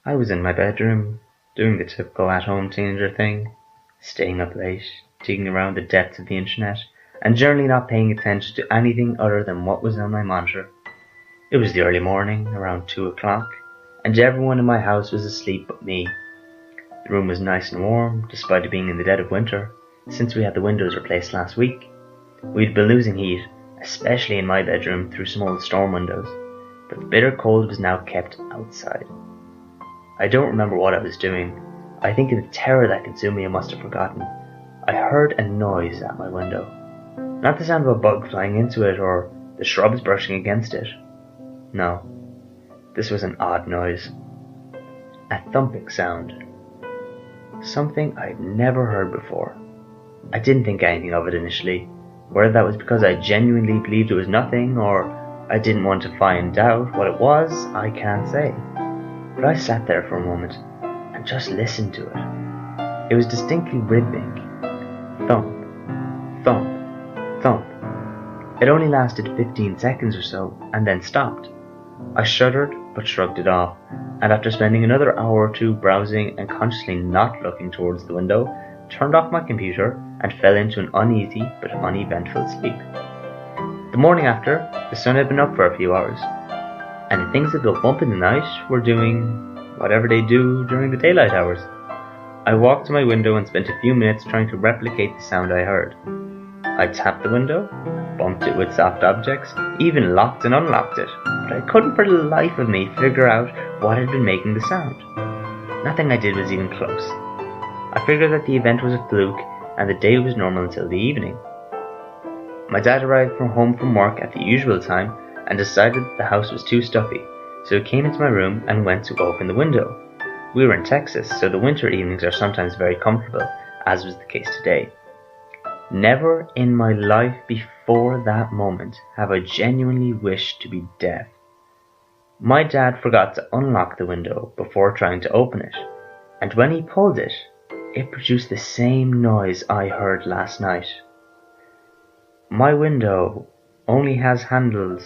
I was in my bedroom, doing the typical at-home teenager thing, staying up late, digging around the depths of the internet, and generally not paying attention to anything other than what was on my monitor. It was the early morning, around 2 o'clock, and everyone in my house was asleep but me. The room was nice and warm, despite it being in the dead of winter, since we had the windows replaced last week. We'd been losing heat, especially in my bedroom, through some old storm windows, but the bitter cold was now kept outside. I don't remember what I was doing. I think in the terror that consumed me I must have forgotten. I heard a noise at my window. Not the sound of a bug flying into it or the shrubs brushing against it. No, this was an odd noise. A thumping sound. Something I'd never heard before. I didn't think anything of it initially. Whether that was because I genuinely believed it was nothing or I didn't want to find out what it was, I can't say. But I sat there for a moment and just listened to it. It was distinctly rhythmic. Thump, thump, thump. It only lasted 15 seconds or so and then stopped. I shuddered but shrugged it off, and after spending another hour or two browsing and consciously not looking towards the window, turned off my computer and fell into an uneasy but uneventful sleep. The morning after, the sun had been up for a few hours, and the things that go bump in the night were doing whatever they do during the daylight hours. I walked to my window and spent a few minutes trying to replicate the sound I heard. I tapped the window, bumped it with soft objects, even locked and unlocked it, but I couldn't for the life of me figure out what had been making the sound. Nothing I did was even close. I figured that the event was a fluke and the day was normal until the evening. My dad arrived from home from work at the usual time and decided that the house was too stuffy, so he came into my room and went to open the window. We were in Texas, so the winter evenings are sometimes very comfortable, as was the case today. Never in my life before that moment have I genuinely wished to be deaf. My dad forgot to unlock the window before trying to open it, and when he pulled it, it produced the same noise I heard last night. My window only has handles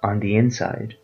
on the inside.